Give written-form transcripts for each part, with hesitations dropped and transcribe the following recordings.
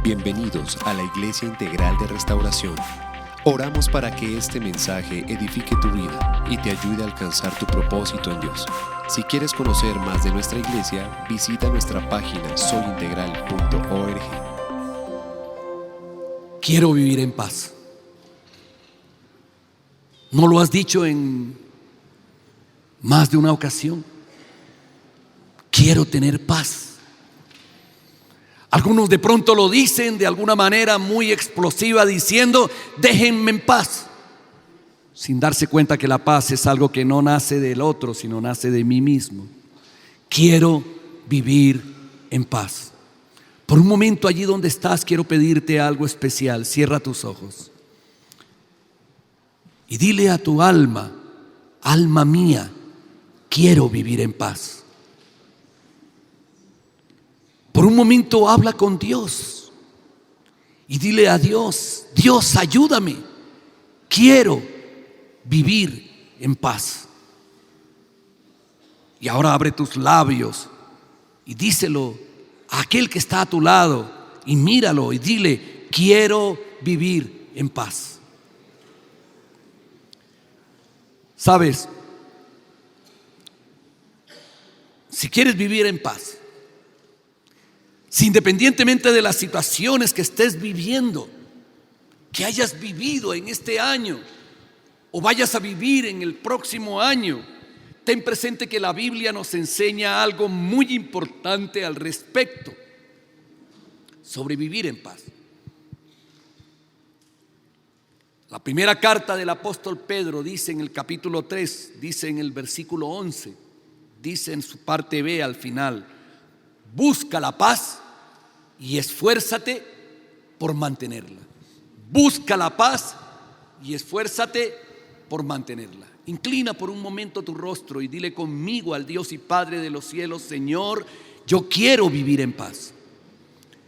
Bienvenidos a la Iglesia Integral de Restauración. Oramos para que este mensaje edifique tu vida y te ayude a alcanzar tu propósito en Dios. Si quieres conocer más de nuestra iglesia, visita nuestra página soyintegral.org. Quiero vivir en paz. ¿No lo has dicho en más de una ocasión? Quiero tener paz. Algunos de pronto lo dicen de alguna manera muy explosiva, diciendo: déjenme en paz, sin darse cuenta que la paz es algo que no nace del otro, sino nace de mí mismo. Quiero vivir en paz. Por un momento, allí donde estás, quiero pedirte algo especial. Cierra tus ojos y dile a tu alma: alma mía, quiero vivir en paz. Por un momento habla con Dios y dile a Dios: Dios, ayúdame, quiero vivir en paz. Y ahora abre tus labios y díselo a aquel que está a tu lado y míralo y dile: quiero vivir en paz. Sabes, si quieres vivir en paz, si independientemente de las situaciones que estés viviendo, que hayas vivido en este año o vayas a vivir en el próximo año, ten presente que la Biblia nos enseña algo muy importante al respecto sobre vivir en paz. La primera carta del apóstol Pedro dice en el capítulo 3, dice en el versículo 11, dice en su parte B al final: busca la paz y esfuérzate por mantenerla. Busca la paz y esfuérzate por mantenerla. Inclina por un momento tu rostro y dile conmigo al Dios y Padre de los cielos: Señor, yo quiero vivir en paz.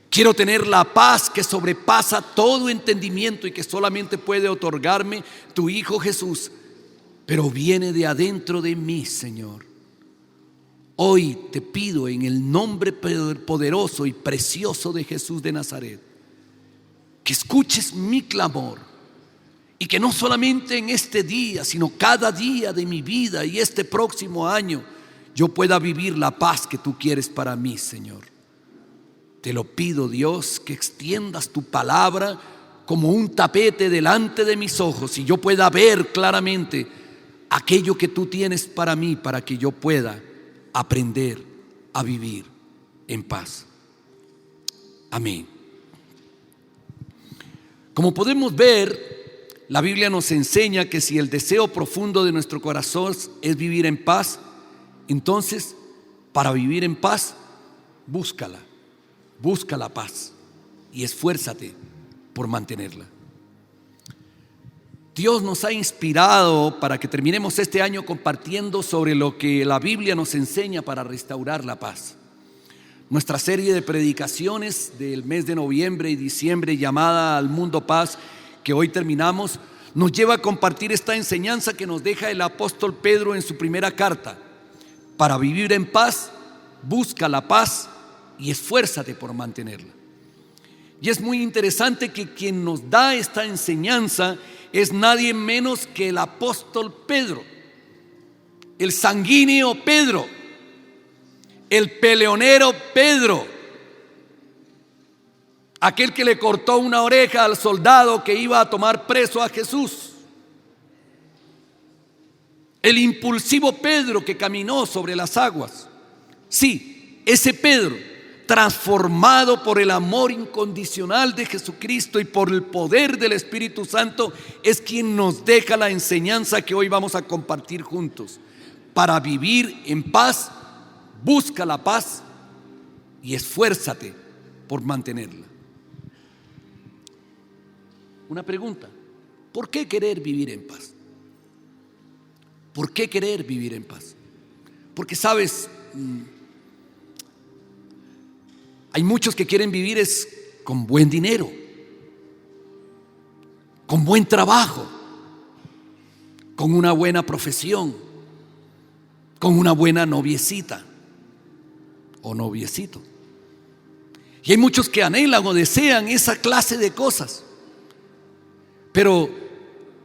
Quiero tener la paz que sobrepasa todo entendimiento y que solamente puede otorgarme tu Hijo Jesús, pero viene de adentro de mí, Señor. Hoy te pido en el nombre poderoso y precioso de Jesús de Nazaret, que escuches mi clamor y que no solamente en este día, sino cada día de mi vida y este próximo año, yo pueda vivir la paz que tú quieres para mí, Señor. Te lo pido, Dios, que extiendas tu palabra como un tapete delante de mis ojos y yo pueda ver claramente aquello que tú tienes para mí, para que yo pueda aprender a vivir en paz. Amén. Como podemos ver, la Biblia nos enseña que si el deseo profundo de nuestro corazón es vivir en paz, entonces para vivir en paz, busca la paz y esfuérzate por mantenerla. Dios nos ha inspirado para que terminemos este año compartiendo sobre lo que la Biblia nos enseña para restaurar la paz. Nuestra serie de predicaciones del mes de noviembre y diciembre, llamada Al Mundo Paz, que hoy terminamos, nos lleva a compartir esta enseñanza que nos deja el apóstol Pedro en su primera carta. Para vivir en paz, busca la paz y esfuérzate por mantenerla. Y es muy interesante que quien nos da esta enseñanza es nadie menos que el apóstol Pedro, el sanguíneo Pedro, el peleonero Pedro, aquel que le cortó una oreja al soldado que iba a tomar preso a Jesús, el impulsivo Pedro que caminó sobre las aguas. Sí, ese Pedro, transformado por el amor incondicional de Jesucristo y por el poder del Espíritu Santo, es quien nos deja la enseñanza que hoy vamos a compartir juntos. Para vivir en paz, busca la paz y esfuérzate por mantenerla. Una pregunta: ¿por qué querer vivir en paz? ¿Por qué querer vivir en paz? Porque sabes, hay muchos que quieren vivir con buen dinero, con buen trabajo, con una buena profesión, con una buena noviecita o noviecito. Y hay muchos que anhelan o desean esa clase de cosas. Pero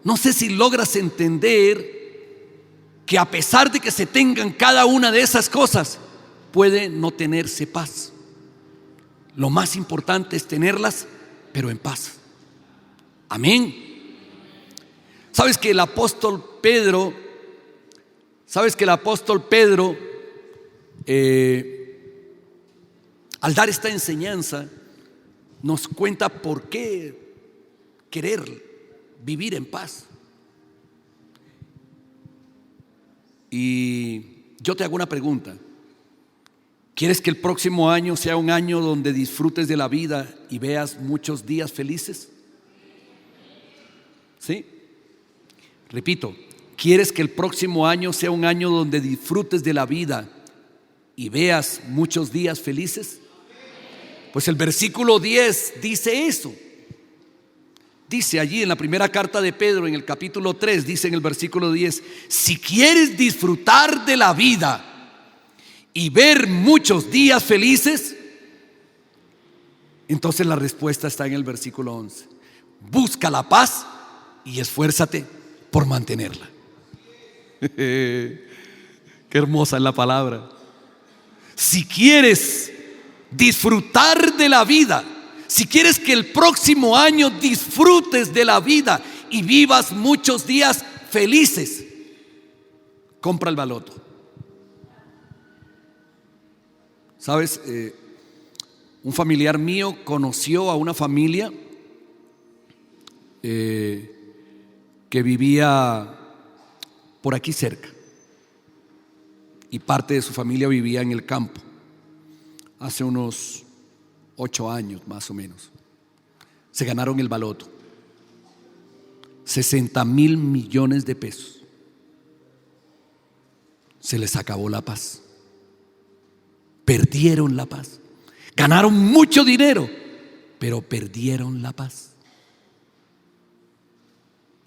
no sé si logras entender que a pesar de que se tengan cada una de esas cosas, puede no tenerse paz. Lo más importante es tenerlas, pero en paz. Amén. ¿Sabes que el apóstol Pedro, al dar esta enseñanza, nos cuenta por qué querer vivir en paz? Y yo te hago una pregunta. ¿Quieres que el próximo año sea un año donde disfrutes de la vida y veas muchos días felices? ¿Sí? Repito, ¿quieres que el próximo año sea un año donde disfrutes de la vida y veas muchos días felices? Pues el versículo 10 dice eso. Dice allí en la primera carta de Pedro, en el capítulo 3, dice en el versículo 10: si quieres disfrutar de la vida y ver muchos días felices, entonces la respuesta está en el versículo 11. Busca la paz y esfuérzate por mantenerla. Qué hermosa es la palabra. Si quieres disfrutar de la vida, si quieres que el próximo año disfrutes de la vida y vivas muchos días felices, compra el baloto. ¿Sabes? Un familiar mío conoció a una familia que vivía por aquí cerca, y parte de su familia vivía en el campo. Hace unos 8 años más o menos se ganaron el baloto, 60,000 millones de pesos. Se les acabó la paz, perdieron la paz. Ganaron mucho dinero, pero perdieron la paz.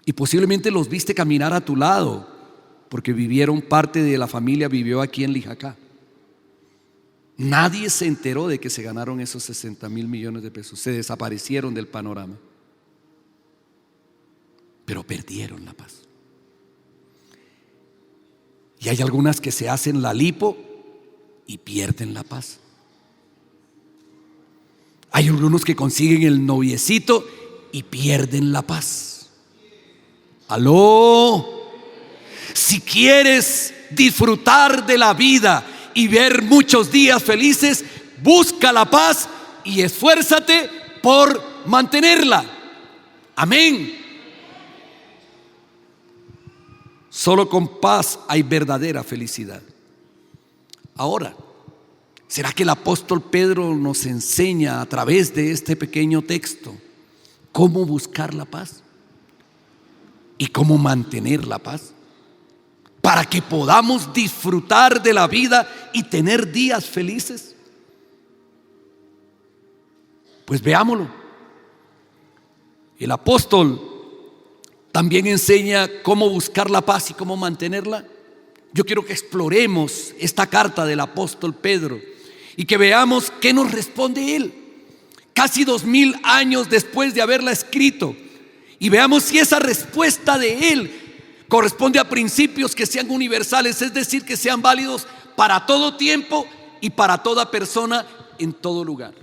Y posiblemente los viste caminar a tu lado, porque parte de la familia vivió aquí en Lijacá. Nadie se enteró de que se ganaron esos 60,000 millones de pesos. Se desaparecieron del panorama, pero perdieron la paz. Y hay algunas que se hacen la lipo y pierden la paz. Hay algunos que consiguen el noviecito y pierden la paz. Aló. Si quieres disfrutar de la vida y ver muchos días felices, busca la paz y esfuérzate por mantenerla. Amén. Solo con paz hay verdadera felicidad. Ahora, ¿será que el apóstol Pedro nos enseña a través de este pequeño texto cómo buscar la paz y cómo mantener la paz, para que podamos disfrutar de la vida y tener días felices? Pues veámoslo. El apóstol también enseña cómo buscar la paz y cómo mantenerla. Yo quiero que exploremos esta carta del apóstol Pedro y que veamos qué nos responde él, casi 2000 años después de haberla escrito, y veamos si esa respuesta de él corresponde a principios que sean universales, es decir, que sean válidos para todo tiempo y para toda persona en todo lugar,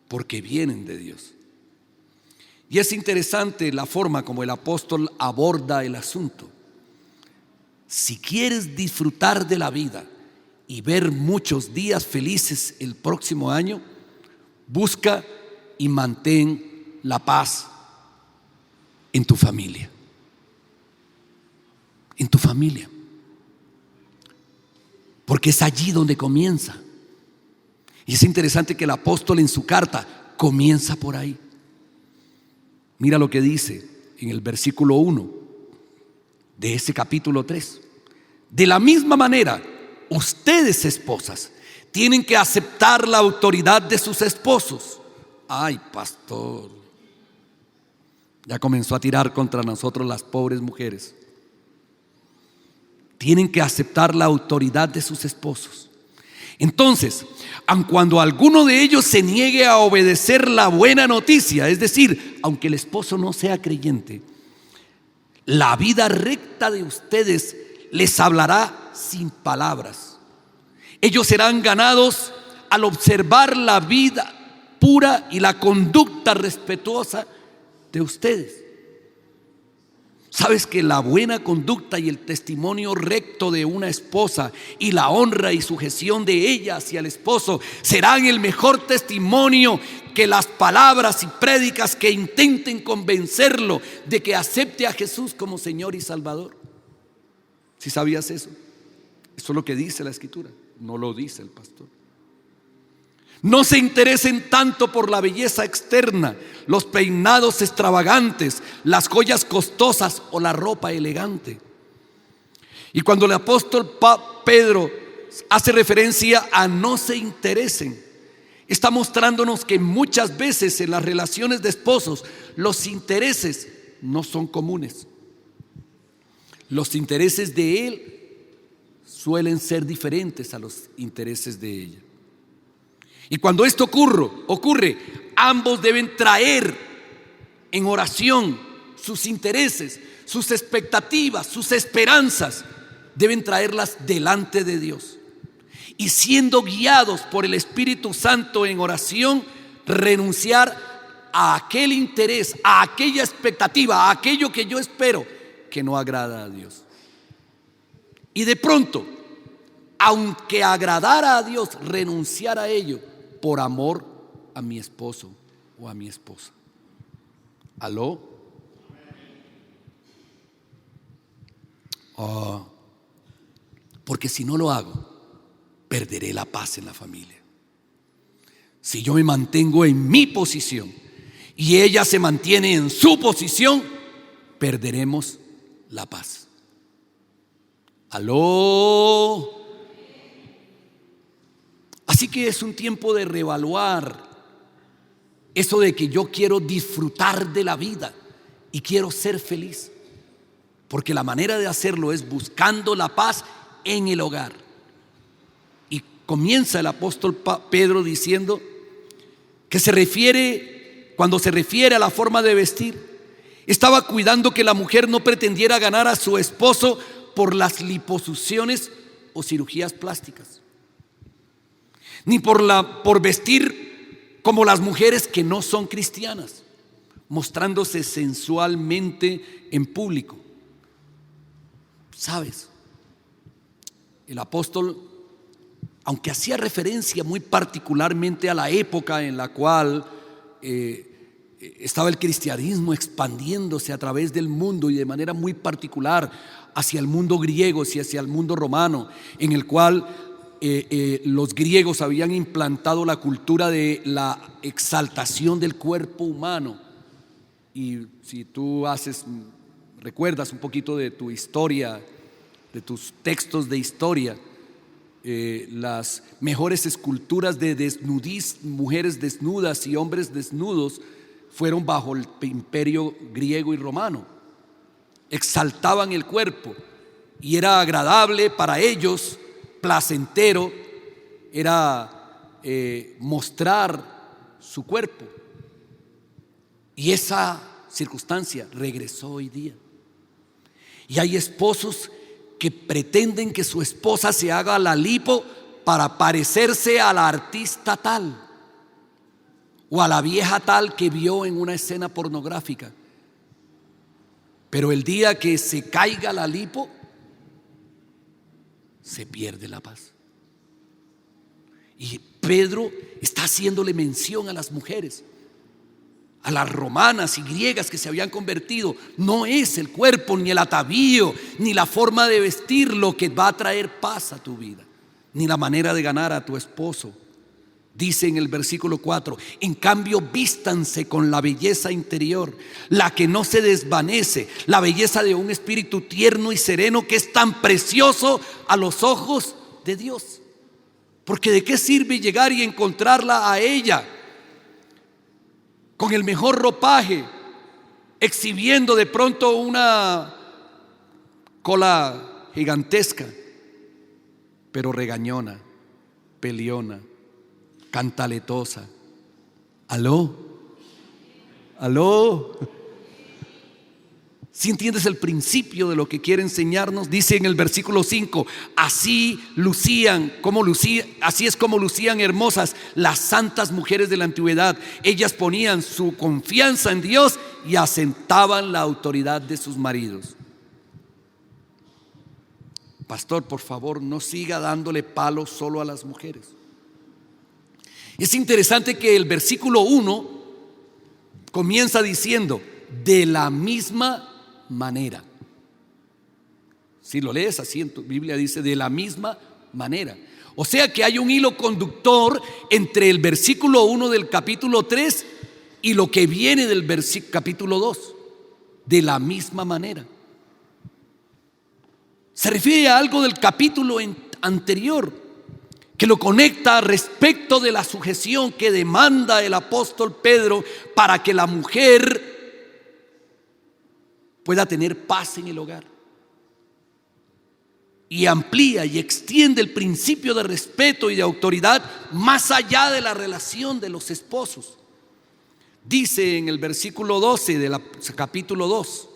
porque vienen de Dios. Y es interesante la forma como el apóstol aborda el asunto. Si quieres disfrutar de la vida y ver muchos días felices el próximo año, busca y mantén la paz en tu familia. En tu familia. Porque es allí donde comienza. Y es interesante que el apóstol en su carta comienza por ahí. Mira lo que dice en el versículo 1 de ese capítulo 3. De la misma manera, ustedes, esposas, tienen que aceptar la autoridad de sus esposos. Ay, pastor, ya comenzó a tirar contra nosotros las pobres mujeres. Tienen que aceptar la autoridad de sus esposos Entonces, aun cuando alguno de ellos se niegue a obedecer la buena noticia, es decir, aunque el esposo no sea creyente, la vida recta de ustedes les hablará sin palabras. Ellos serán ganados al observar la vida pura y la conducta respetuosa de ustedes. Sabes que la buena conducta y el testimonio recto de una esposa y la honra y sujeción de ella hacia el esposo serán el mejor testimonio que las palabras y prédicas que intenten convencerlo de que acepte a Jesús como Señor y Salvador. ¿Sí sabías eso? Eso es lo que dice la Escritura, no lo dice el pastor. No se interesen tanto por la belleza externa, los peinados extravagantes, las joyas costosas o la ropa elegante. Y cuando el apóstol Pedro hace referencia a no se interesen, está mostrándonos que muchas veces en las relaciones de esposos los intereses no son comunes. Los intereses de él suelen ser diferentes a los intereses de ella. Y cuando esto ocurre, ambos deben traer en oración sus intereses, sus expectativas, sus esperanzas, deben traerlas delante de Dios. Y siendo guiados por el Espíritu Santo en oración, renunciar a aquel interés, a aquella expectativa, a aquello que yo espero que no agrada a Dios. Y de pronto, aunque agradara a Dios, renunciar a ello por amor a mi esposo o a mi esposa. ¿Aló? Porque si no lo hago, perderé la paz en la familia. Si yo me mantengo en mi posición y ella se mantiene en su posición, perderemos la paz. ¿Aló? Así que es un tiempo de reevaluar eso de que yo quiero disfrutar de la vida y quiero ser feliz, porque la manera de hacerlo es buscando la paz en el hogar. Y comienza el apóstol Pedro diciendo que cuando se refiere a la forma de vestir, estaba cuidando que la mujer no pretendiera ganar a su esposo por las liposucciones o cirugías plásticas, ni por vestir como las mujeres que no son cristianas, mostrándose sensualmente en público. ¿Sabes? El apóstol, aunque hacía referencia muy particularmente a la época en la cual estaba el cristianismo expandiéndose a través del mundo y de manera muy particular hacia el mundo griego y hacia el mundo romano, en el cual los griegos habían implantado la cultura de la exaltación del cuerpo humano. Y si tú recuerdas un poquito de tu historia, de tus textos de historia, las mejores esculturas de mujeres desnudas y hombres desnudos fueron bajo el imperio griego y romano. Exaltaban el cuerpo y era agradable para ellos, placentero, era mostrar su cuerpo. Y esa circunstancia regresó hoy día. Y hay esposos que pretenden que su esposa se haga la lipo para parecerse a la artista tal o a la vieja tal que vio en una escena pornográfica. Pero el día que se caiga la lipo, se pierde la paz. Y Pedro está haciéndole mención a las mujeres, a las romanas y griegas que se habían convertido. No es el cuerpo, ni el atavío, ni la forma de vestir lo que va a traer paz a tu vida, ni la manera de ganar a tu esposo. Dice en el versículo 4: en cambio vístanse con la belleza interior, la que no se desvanece, la belleza de un espíritu tierno y sereno que es tan precioso a los ojos de Dios. Porque ¿de qué sirve llegar y encontrarla a ella con el mejor ropaje, exhibiendo de pronto una cola gigantesca, pero regañona, peleona, cantaletosa. ¿Aló? Si entiendes el principio de lo que quiere enseñarnos, dice en el versículo 5: así es como lucían hermosas las santas mujeres de la antigüedad. Ellas ponían su confianza en Dios y asentaban la autoridad de sus maridos. Pastor, por favor, no siga dándole palos solo a las mujeres. Es interesante que el versículo 1 comienza diciendo: de la misma manera. Si lo lees así en tu Biblia, dice de la misma manera. O sea que hay un hilo conductor entre el versículo 1 del capítulo 3 y lo que viene del capítulo 2. De la misma manera. Se refiere a algo del capítulo anterior, que lo conecta respecto de la sujeción que demanda el apóstol Pedro para que la mujer pueda tener paz en el hogar. Y amplía y extiende el principio de respeto y de autoridad más allá de la relación de los esposos. Dice en el versículo 12 del capítulo 2: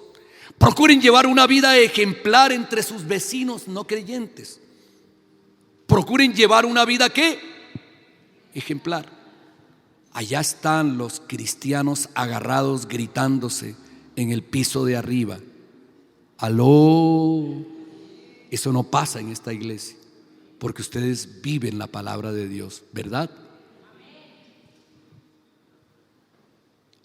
procuren llevar una vida ejemplar entre sus vecinos no creyentes. Procuren llevar una vida ¿qué? Ejemplar. Allá están los cristianos agarrados gritándose en el piso de arriba. Aló. Eso no pasa en esta iglesia, porque ustedes viven la palabra de Dios, ¿verdad?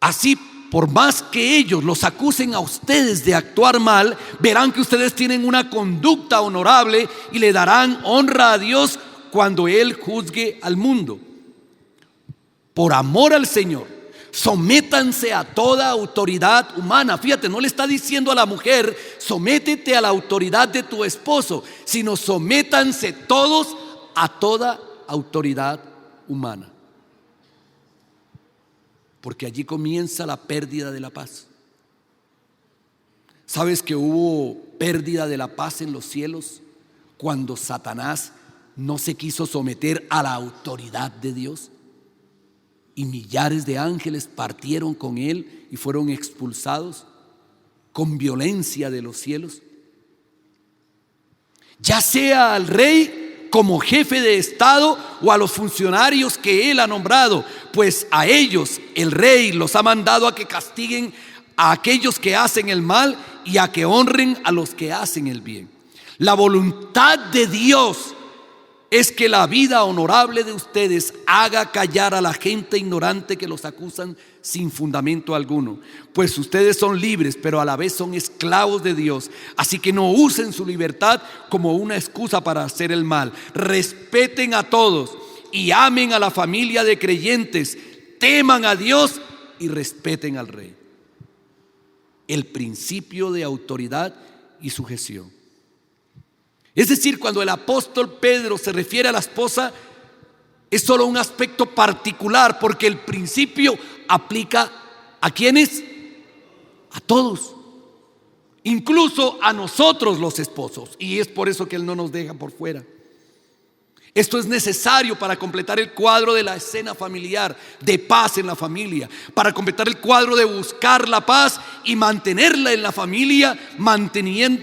Así, por más que ellos los acusen a ustedes de actuar mal, verán que ustedes tienen una conducta honorable y le darán honra a Dios cuando Él juzgue al mundo. Por amor al Señor, sométanse a toda autoridad humana. Fíjate, no le está diciendo a la mujer: sométete a la autoridad de tu esposo, sino sométanse todos a toda autoridad humana. Porque allí comienza la pérdida de la paz. ¿Sabes que hubo pérdida de la paz en los cielos cuando Satanás no se quiso someter a la autoridad de Dios? Y millares de ángeles partieron con él y fueron expulsados con violencia de los cielos. Ya sea al rey como jefe de estado o a los funcionarios que él ha nombrado, pues a ellos el rey los ha mandado a que castiguen a aquellos que hacen el mal y a que honren a los que hacen el bien. La voluntad de Dios es que la vida honorable de ustedes haga callar a la gente ignorante que los acusan sin fundamento alguno. Pues ustedes son libres, pero a la vez son esclavos de Dios. Así que no usen su libertad como una excusa para hacer el mal. Respeten a todos y amen a la familia de creyentes. Teman a Dios y respeten al rey. El principio de autoridad y sujeción. Es decir, cuando el apóstol Pedro se refiere a la esposa, es solo un aspecto particular, porque el principio aplica ¿a quiénes? A todos, incluso a nosotros los esposos, y es por eso que Él no nos deja por fuera. Esto es necesario para completar el cuadro de la escena familiar, de paz en la familia, para completar el cuadro de buscar la paz y mantenerla en la familia,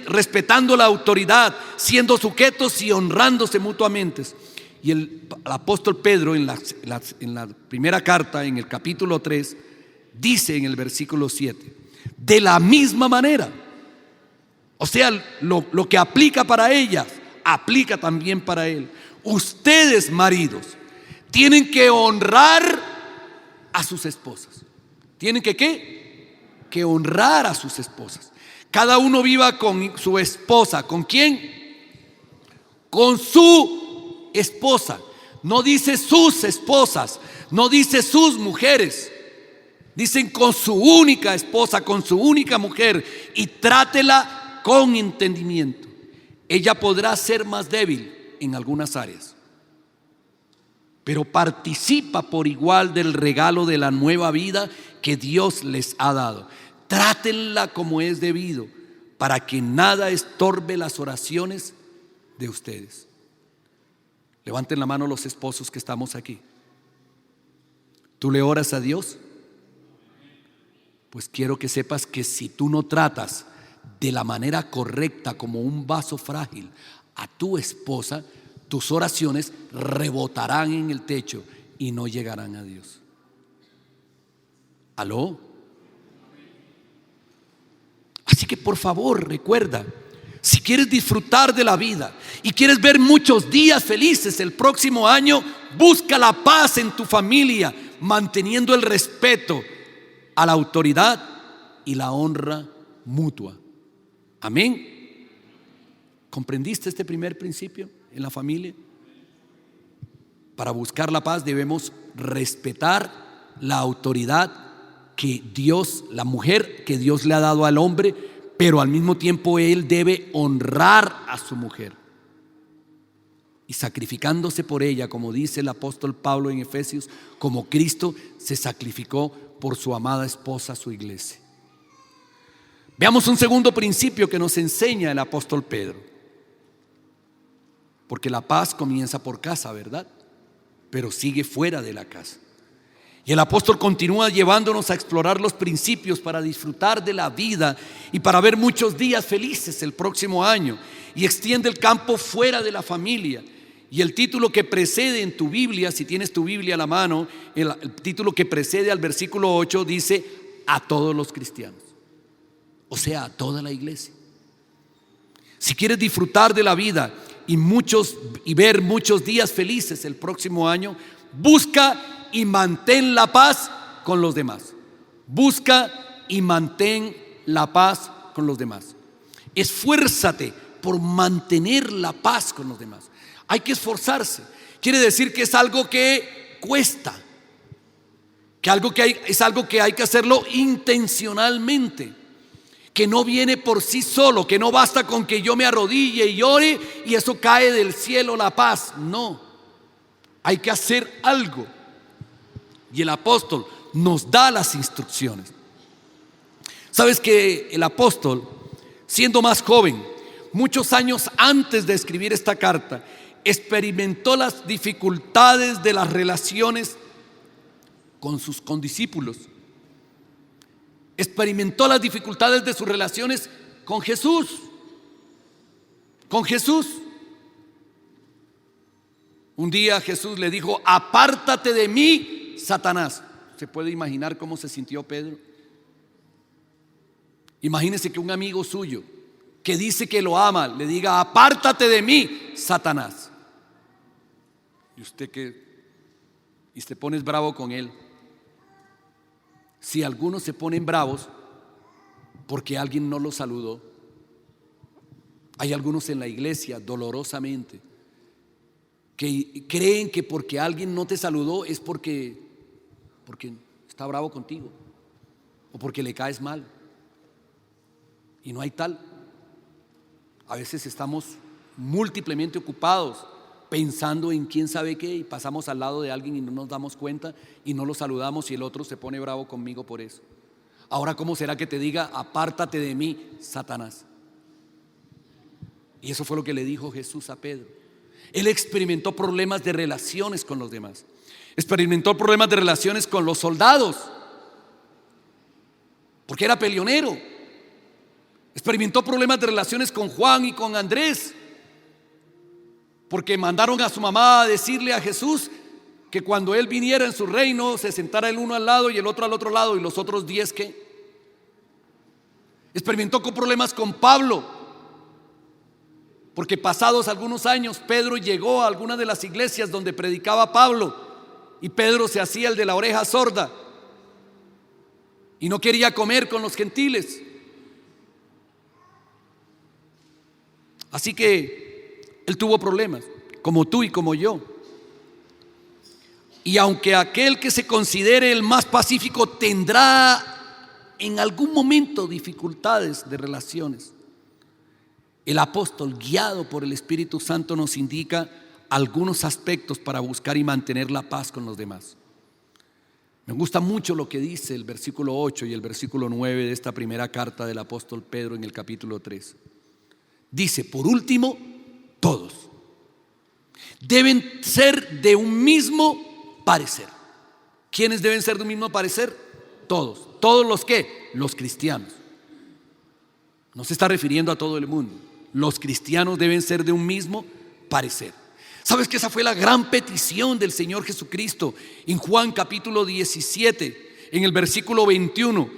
respetando la autoridad, siendo sujetos y honrándose mutuamente. Y el apóstol Pedro en la primera carta, en el capítulo 3, dice en el versículo 7: de la misma manera. O sea, lo que aplica para ellas, aplica también para él. Ustedes, maridos, tienen que honrar a sus esposas. ¿Tienen que qué? Que honrar a sus esposas. Cada uno viva con su esposa. ¿Con quién? Con su esposa. No dice sus esposas, no dice sus mujeres. Dicen con su única esposa, con su única mujer, y trátela con entendimiento. Ella podrá ser más débil en algunas áreas, pero participa por igual del regalo de la nueva vida que Dios les ha dado. Trátenla como es debido, para que nada estorbe las oraciones de ustedes. Levanten la mano los esposos que estamos aquí. ¿Tú le oras a Dios? Pues quiero que sepas que si tú no tratas de la manera correcta, como un vaso frágil, a tu esposa, tus oraciones rebotarán en el techo y no llegarán a Dios. ¿Aló? Así que por favor, recuerda, si quieres disfrutar de la vida y quieres ver muchos días felices el próximo año, busca la paz en tu familia, manteniendo el respeto a la autoridad y la honra mutua. Amén. ¿Comprendiste este primer principio en la familia? Para buscar la paz debemos respetar la autoridad que Dios, la mujer que Dios le ha dado al hombre, pero al mismo tiempo él debe honrar a su mujer y sacrificándose por ella, como dice el apóstol Pablo en Efesios, como Cristo se sacrificó por su amada esposa, su iglesia. Veamos un segundo principio que nos enseña el apóstol Pedro, porque la paz comienza por casa, ¿verdad? Pero sigue fuera de la casa. Y el apóstol continúa llevándonos a explorar los principios para disfrutar de la vida y para ver muchos días felices el próximo año, y extiende el campo fuera de la familia. Y el título que precede en tu Biblia, si tienes tu Biblia a la mano, el título que precede al versículo 8 dice: a todos los cristianos, o sea, a toda la iglesia. Si quieres disfrutar de la vida y ver muchos días felices el próximo año, busca y mantén la paz con los demás. Busca y mantén la paz con los demás. Esfuérzate por mantener la paz con los demás. Hay que esforzarse. Quiere decir que es algo que cuesta, es algo que hay que hacerlo intencionalmente, que no viene por sí solo, que no basta con que yo me arrodille y ore y eso cae del cielo la paz. No, hay que hacer algo. Y el apóstol nos da las instrucciones. Sabes que el apóstol, siendo más joven, muchos años antes de escribir esta carta, experimentó las dificultades de las relaciones con sus condiscípulos. Experimentó las dificultades de sus relaciones con Jesús. Un día Jesús le dijo: apártate de mí, Satanás. ¿Se puede imaginar cómo se sintió Pedro? Imagínese que un amigo suyo que dice que lo ama le diga: apártate de mí, Satanás. Y te pones bravo con él. Si algunos se ponen bravos porque alguien no los saludó, hay algunos en la iglesia dolorosamente que creen que porque alguien no te saludó es porque está bravo contigo o porque le caes mal. Y no hay tal. A veces estamos múltiplemente ocupados pensando en quién sabe qué y pasamos al lado de alguien y no nos damos cuenta y no lo saludamos y el otro se pone bravo conmigo por eso. Ahora, ¿cómo será que te diga: apártate de mí, Satanás? Y eso fue lo que le dijo Jesús a Pedro. Él experimentó problemas de relaciones con los demás. Experimentó problemas de relaciones con los soldados, porque era peleonero. Experimentó problemas de relaciones con Juan y con Andrés, porque mandaron a su mamá a decirle a Jesús que cuando él viniera en su reino se sentara el uno al lado y el otro al otro lado, y los otros 10 ¿qué? Experimentó con problemas con Pablo, porque pasados algunos años Pedro llegó a alguna de las iglesias donde predicaba Pablo, y Pedro se hacía el de la oreja sorda y no quería comer con los gentiles. Así que él tuvo problemas, como tú y como yo. Y aunque aquel que se considere el más pacífico tendrá en algún momento dificultades de relaciones, el apóstol, guiado por el Espíritu Santo, nos indica algunos aspectos para buscar y mantener la paz con los demás. Me gusta mucho lo que dice el versículo 8 y el versículo 9 de esta primera carta del apóstol Pedro en el capítulo 3. Dice: por último, todos. Deben ser de un mismo parecer. ¿Quiénes deben ser de un mismo parecer? Todos. ¿Todos los qué? Los cristianos. No se está refiriendo a todo el mundo. Los cristianos deben ser de un mismo parecer. ¿Sabes que esa fue la gran petición del Señor Jesucristo? En Juan capítulo 17, en el versículo 21,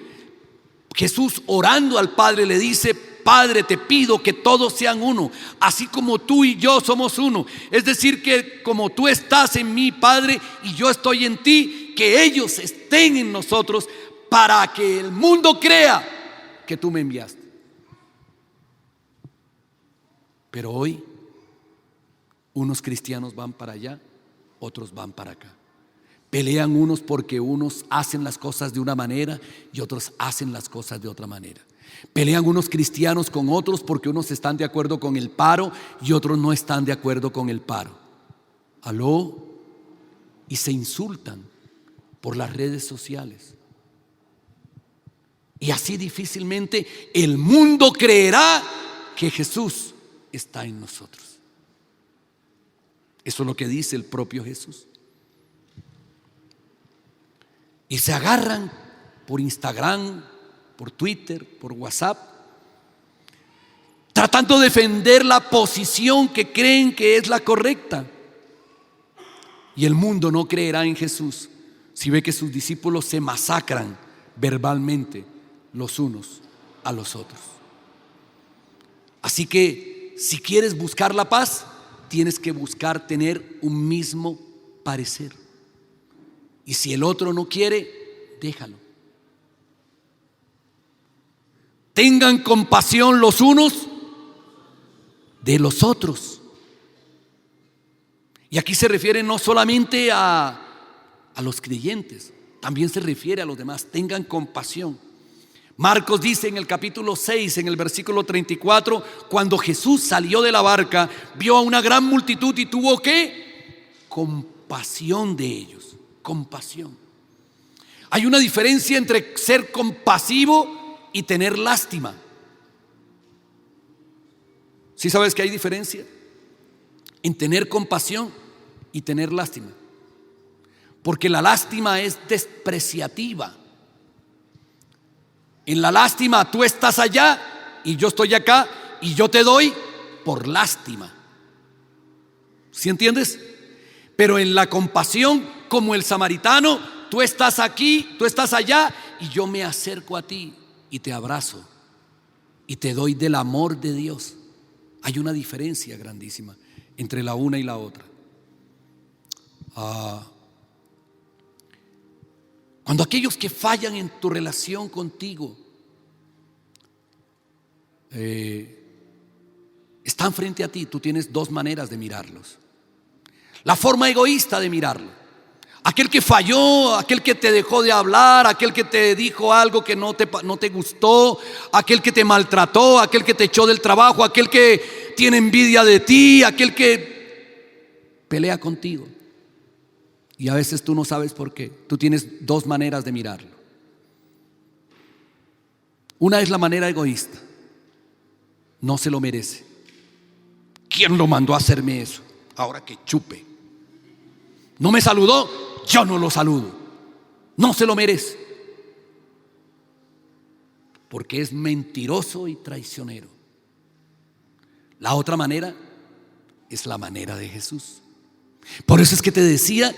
Jesús orando al Padre le dice: Padre, te pido que todos sean uno, así como tú y yo somos uno. Es decir, que como tú estás en mí, Padre, y yo estoy en ti, que ellos estén en nosotros, para que el mundo crea que tú me enviaste. Pero hoy unos cristianos van para allá, otros van para acá. Pelean unos porque unos hacen las cosas de una manera y otros hacen las cosas de otra manera. Pelean unos cristianos con otros porque unos están de acuerdo con el paro y otros no están de acuerdo con el paro. ¿Aló? Y se insultan por las redes sociales. Y así difícilmente el mundo creerá que Jesús está en nosotros. Eso es lo que dice el propio Jesús. Y se agarran por Instagram, por Twitter, por WhatsApp, tratando de defender la posición que creen que es la correcta. Y el mundo no creerá en Jesús si ve que sus discípulos se masacran verbalmente los unos a los otros. Así que si quieres buscar la paz, tienes que buscar tener un mismo parecer. Y si el otro no quiere, déjalo. Tengan compasión los unos de los otros. Y aquí se refiere no solamente a los creyentes, también se refiere a los demás. Tengan compasión. Marcos dice en el capítulo 6, en el versículo 34, cuando Jesús salió de la barca, vio a una gran multitud y tuvo ¿qué? Compasión de ellos. Compasión. Hay una diferencia entre ser compasivo y tener lástima. ¿Sí sabes que hay diferencia en tener compasión y tener lástima? Porque la lástima es despreciativa. En la lástima tú estás allá y yo estoy acá y yo te doy por lástima. ¿Sí entiendes? Pero en la compasión, como el samaritano, tú estás aquí, tú estás allá y yo me acerco a ti y te abrazo y te doy del amor de Dios. Hay una diferencia grandísima entre la una y la otra. Cuando aquellos que fallan en tu relación contigo están frente a ti, tú tienes dos maneras de mirarlos. La forma egoísta de mirarlo. Aquel que falló, aquel que te dejó de hablar, aquel que te dijo algo que no te gustó, aquel que te maltrató, aquel que te echó del trabajo, aquel que tiene envidia de ti, aquel que pelea contigo. Y a veces tú no sabes por qué. Tú tienes dos maneras de mirarlo. Una es la manera egoísta. No se lo merece. ¿Quién lo mandó a hacerme eso? Ahora que chupe. No me saludó, yo no lo saludo. No se lo merece. Porque es mentiroso y traicionero. La otra manera es la manera de Jesús. Por eso es que te decía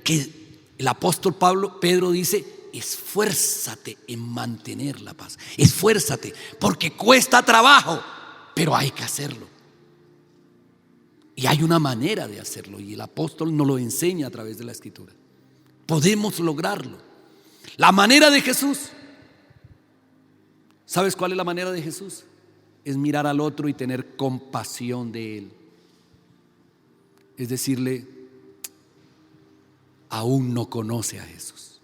que el apóstol Pedro dice: esfuérzate en mantener la paz. Esfuérzate, porque cuesta trabajo, pero hay que hacerlo. Y hay una manera de hacerlo, y el apóstol nos lo enseña a través de la escritura. Podemos lograrlo. La manera de Jesús. ¿Sabes cuál es la manera de Jesús? Es mirar al otro y tener compasión de él. Es decirle: aún no conoce a Jesús.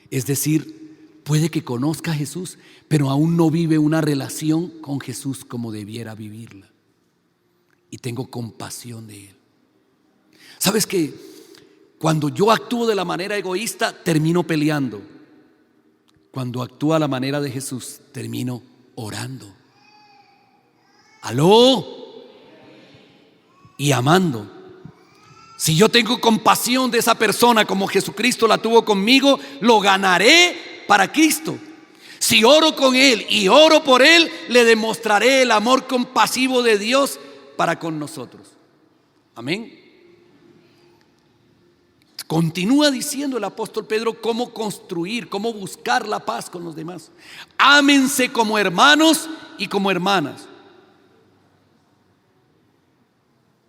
Es decir, puede que conozca a Jesús, pero aún no vive una relación con Jesús como debiera vivirla. Y tengo compasión de él. ¿Sabes qué? Cuando yo actúo de la manera egoísta, termino peleando. Cuando actúo a la manera de Jesús, termino orando. ¿Aló? y amando. Si yo tengo compasión de esa persona como Jesucristo la tuvo conmigo, lo ganaré para Cristo. Si oro con Él y oro por Él, le demostraré el amor compasivo de Dios para con nosotros. Amén. Continúa diciendo el apóstol Pedro cómo construir, cómo buscar la paz con los demás. Ámense como hermanos y como hermanas.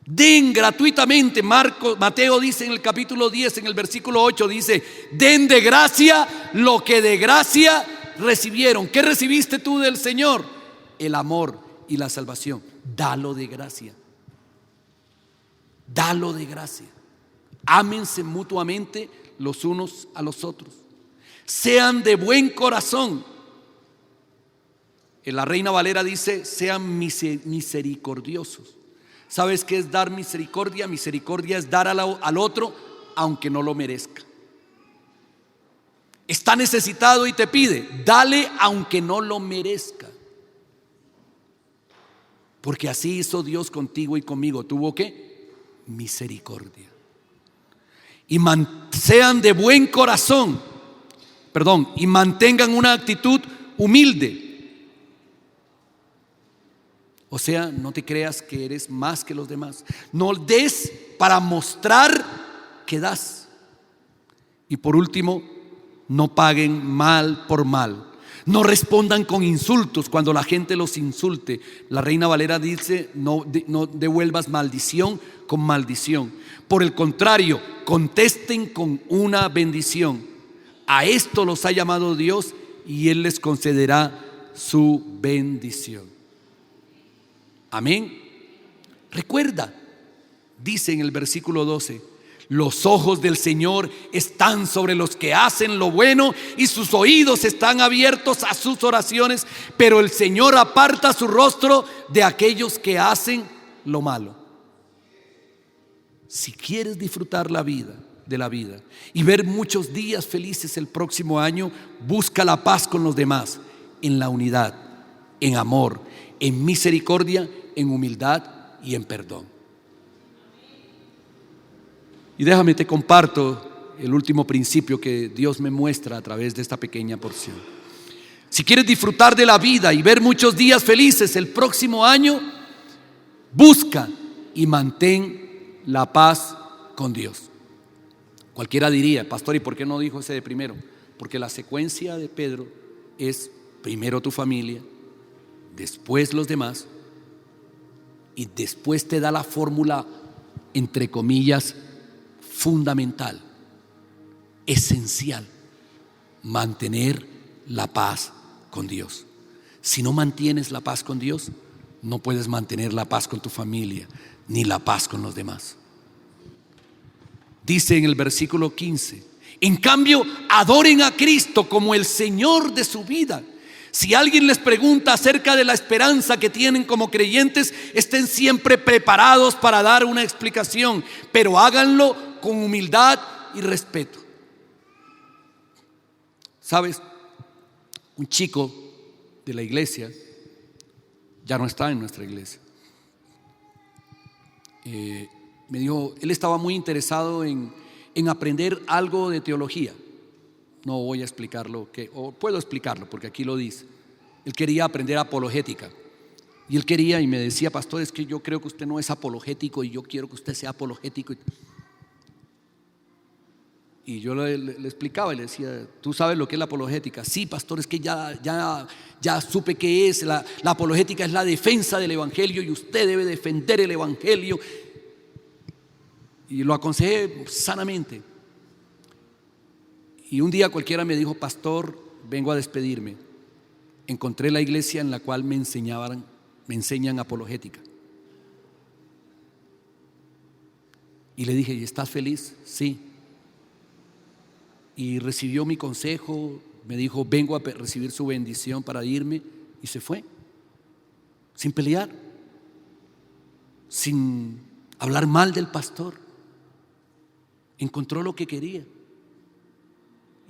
Den gratuitamente. Mateo dice en el capítulo 10, en el versículo 8, dice: den de gracia lo que de gracia recibieron. ¿Qué recibiste tú del Señor? El amor y la salvación. Dalo de gracia. Dalo de gracia. Ámense mutuamente los unos a los otros. Sean de buen corazón. En la Reina Valera dice: sean misericordiosos. ¿Sabes qué es dar misericordia? Misericordia es dar al otro aunque no lo merezca. Está necesitado y te pide, dale aunque no lo merezca. Porque así hizo Dios contigo y conmigo. ¿Tuvo qué? Misericordia. Y sean de buen corazón, y mantengan una actitud humilde. O sea, no te creas que eres más que los demás. No des para mostrar que das. Y por último, no paguen mal por mal. No respondan con insultos cuando la gente los insulte. La Reina Valera dice: no devuelvas maldición con maldición. Por el contrario, contesten con una bendición. A esto los ha llamado Dios y Él les concederá su bendición. Amén. Recuerda, dice en el versículo 12: los ojos del Señor están sobre los que hacen lo bueno y sus oídos están abiertos a sus oraciones, pero el Señor aparta su rostro de aquellos que hacen lo malo. Si quieres disfrutar de la vida y ver muchos días felices el próximo año, busca la paz con los demás en la unidad, en amor, en misericordia, en humildad y en perdón. Y déjame te comparto el último principio que Dios me muestra a través de esta pequeña porción. Si quieres disfrutar de la vida y ver muchos días felices el próximo año, busca y mantén la paz con Dios. Cualquiera diría: pastor, ¿y por qué no dijo ese de primero? Porque la secuencia de Pedro es primero tu familia, después los demás, y después te da la fórmula, entre comillas, fundamental, esencial: mantener la paz con Dios. Si no mantienes la paz con Dios, no puedes mantener la paz con tu familia, ni la paz con los demás. Dice en el versículo 15: en cambio, adoren a Cristo como el Señor de su vida. Si alguien les pregunta acerca de la esperanza que tienen como creyentes, estén siempre preparados para dar una explicación, pero háganlo con humildad y respeto. ¿Sabes? Un chico de la iglesia, ya no está en nuestra iglesia, me dijo, él estaba muy interesado en aprender algo de teología. No voy a explicarlo, o puedo explicarlo porque aquí lo dice. Él quería aprender apologética. Y él quería, y me decía: pastor, es que yo creo que usted no es apologético y yo quiero que usted sea apologético. Y yo le explicaba y le decía: ¿tú sabes lo que es la apologética? Sí, pastor, es que ya supe qué es. La apologética es la defensa del evangelio y usted debe defender el evangelio. Y lo aconsejé sanamente. Y un día cualquiera me dijo: pastor, vengo a despedirme. Encontré la iglesia en la cual me enseñan apologética. Y le dije: ¿y estás feliz? Sí. Y recibió mi consejo, me dijo: vengo a recibir su bendición para irme. Y se fue, sin pelear, sin hablar mal del pastor. Encontró lo que quería.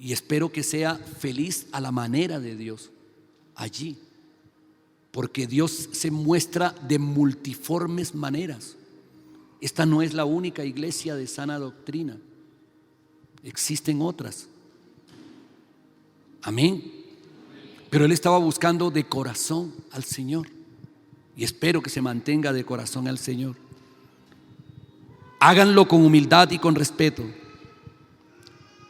Y espero que sea feliz a la manera de Dios allí, porque Dios se muestra de multiformes maneras. Esta no es la única iglesia de sana doctrina. Existen otras. Amén. Pero él estaba buscando de corazón al Señor. Y espero que se mantenga de corazón al Señor. Háganlo con humildad y con respeto.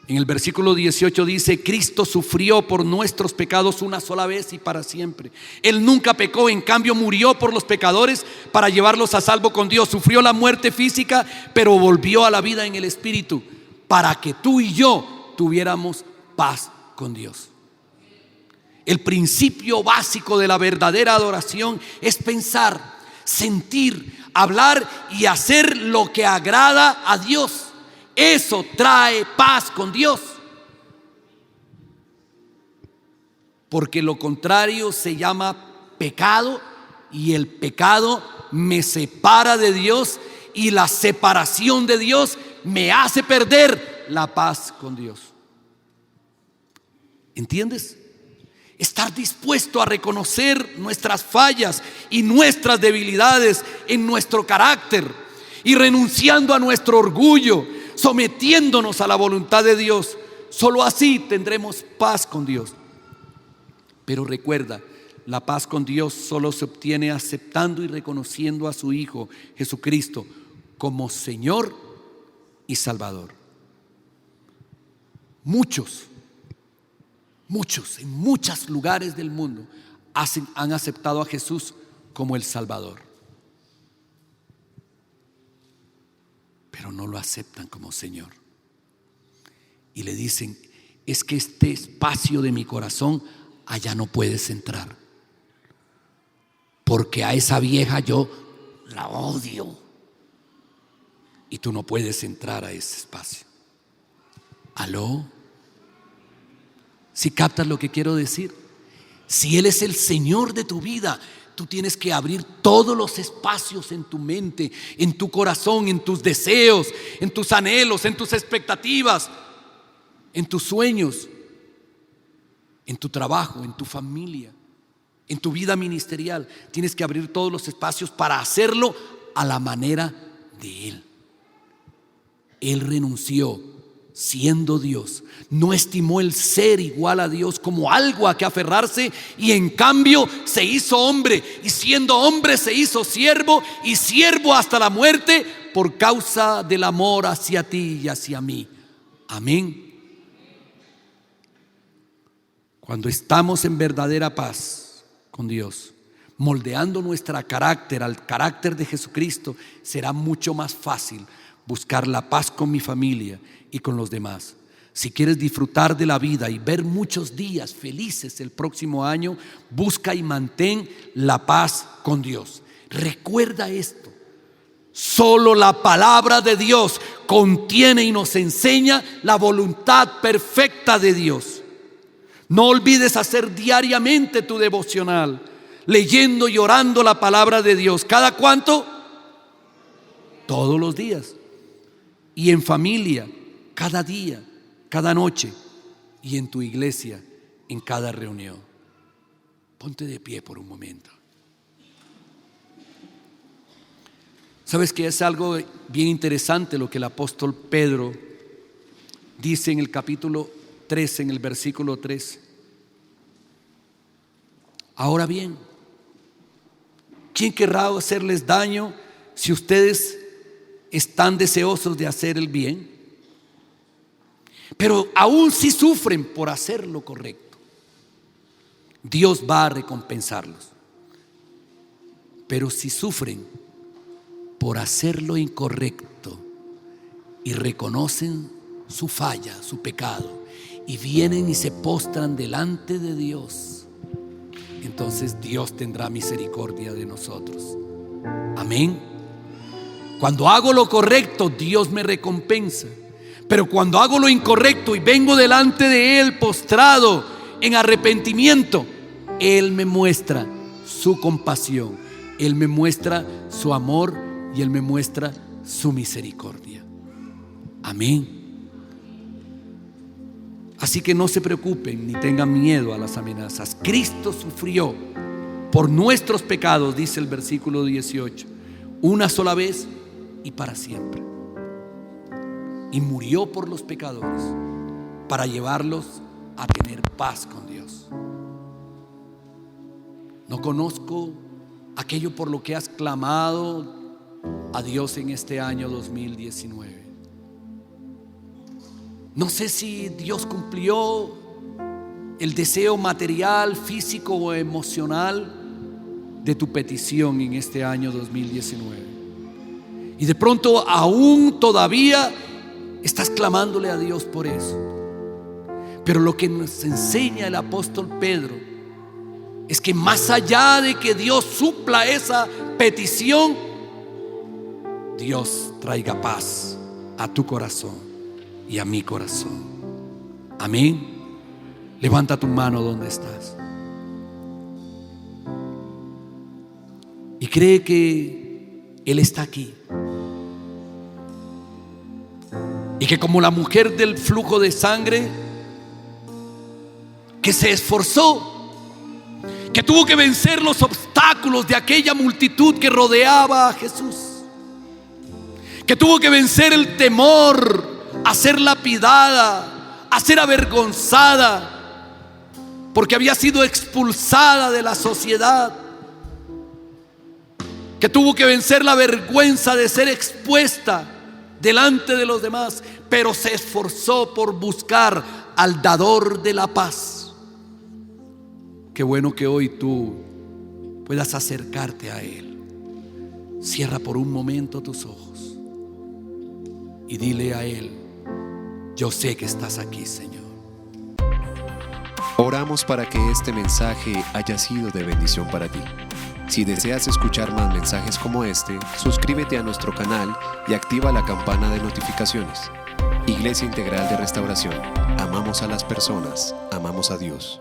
En el versículo 18 dice: Cristo sufrió por nuestros pecados una sola vez y para siempre. Él nunca pecó, en cambio murió por los pecadores para llevarlos a salvo con Dios. Sufrió la muerte física, pero volvió a la vida en el Espíritu, para que tú y yo tuviéramos paz con Dios. El principio básico de la verdadera adoración es pensar, sentir, hablar y hacer lo que agrada a Dios. Eso trae paz con Dios. Porque lo contrario se llama pecado, y el pecado me separa de Dios, y la separación de Dios me hace perder la paz con Dios. ¿Entiendes? Estar dispuesto a reconocer nuestras fallas y nuestras debilidades en nuestro carácter, y renunciando a nuestro orgullo, sometiéndonos a la voluntad de Dios. Solo así tendremos paz con Dios. Pero recuerda, la paz con Dios solo se obtiene aceptando y reconociendo a su Hijo Jesucristo como Señor y Salvador. Muchos en muchos lugares del mundo han aceptado a Jesús como el Salvador, pero no lo aceptan como Señor. Y le dicen: es que este espacio de mi corazón allá no puedes entrar, porque a esa vieja yo la odio, y tú no puedes entrar a ese espacio. ¿Aló? Si captas lo que quiero decir. Si Él es el Señor de tu vida, tú tienes que abrir todos los espacios en tu mente, en tu corazón, en tus deseos, en tus anhelos, en tus expectativas, en tus sueños, en tu trabajo, en tu familia, en tu vida ministerial. Tienes que abrir todos los espacios para hacerlo a la manera de Él. Él renunció siendo Dios, no estimó el ser igual a Dios como algo a que aferrarse, y en cambio se hizo hombre, y siendo hombre se hizo siervo, y siervo hasta la muerte, por causa del amor hacia ti y hacia mí. Amén. Cuando estamos en verdadera paz con Dios, moldeando nuestro carácter al carácter de Jesucristo, será mucho más fácil buscar la paz con mi familia y con los demás. Si quieres disfrutar de la vida y ver muchos días felices el próximo año, busca y mantén la paz con Dios. Recuerda esto: solo la palabra de Dios contiene y nos enseña la voluntad perfecta de Dios. No olvides hacer diariamente tu devocional, leyendo y orando la palabra de Dios. ¿Cada cuánto? Todos los días. Y en familia, cada día, cada noche, y en tu iglesia, en cada reunión. Ponte de pie por un momento. ¿Sabes que es algo bien interesante lo que el apóstol Pedro dice en el capítulo 3, en el versículo 3? Ahora bien, ¿quién querrá hacerles daño si ustedes están deseosos de hacer el bien? Pero aún si sufren por hacer lo correcto, Dios va a recompensarlos. Pero si sufren por hacer lo incorrecto y reconocen su falla, su pecado, y vienen y se postran delante de Dios, entonces Dios tendrá misericordia de nosotros. Amén. Cuando hago lo correcto, Dios me recompensa. Pero cuando hago lo incorrecto y vengo delante de Él postrado en arrepentimiento, Él me muestra su compasión, Él me muestra su amor y Él me muestra su misericordia. Amén. Así que no se preocupen ni tengan miedo a las amenazas. Cristo sufrió por nuestros pecados, dice el versículo 18, una sola vez y para siempre. Y murió por los pecadores para llevarlos a tener paz con Dios. No conozco aquello por lo que has clamado a Dios en este año 2019. No sé si Dios cumplió el deseo material, físico o emocional de tu petición en este año 2019. Y de pronto aún todavía estás clamándole a Dios por eso. Pero lo que nos enseña el apóstol Pedro es que más allá de que Dios supla esa petición, Dios traiga paz a tu corazón y a mi corazón. Amén. Levanta tu mano donde estás y cree que Él está aquí, y que como la mujer del flujo de sangre que se esforzó, que tuvo que vencer los obstáculos de aquella multitud que rodeaba a Jesús, que tuvo que vencer el temor a ser lapidada, a ser avergonzada, porque había sido expulsada de la sociedad, que tuvo que vencer la vergüenza de ser expuesta delante de los demás, pero se esforzó por buscar al dador de la paz. Qué bueno que hoy tú puedas acercarte a Él. Cierra por un momento tus ojos y dile a Él: yo sé que estás aquí, Señor. Oramos para que este mensaje haya sido de bendición para ti. Si deseas escuchar más mensajes como este, suscríbete a nuestro canal y activa la campana de notificaciones. Iglesia Integral de Restauración. Amamos a las personas, amamos a Dios.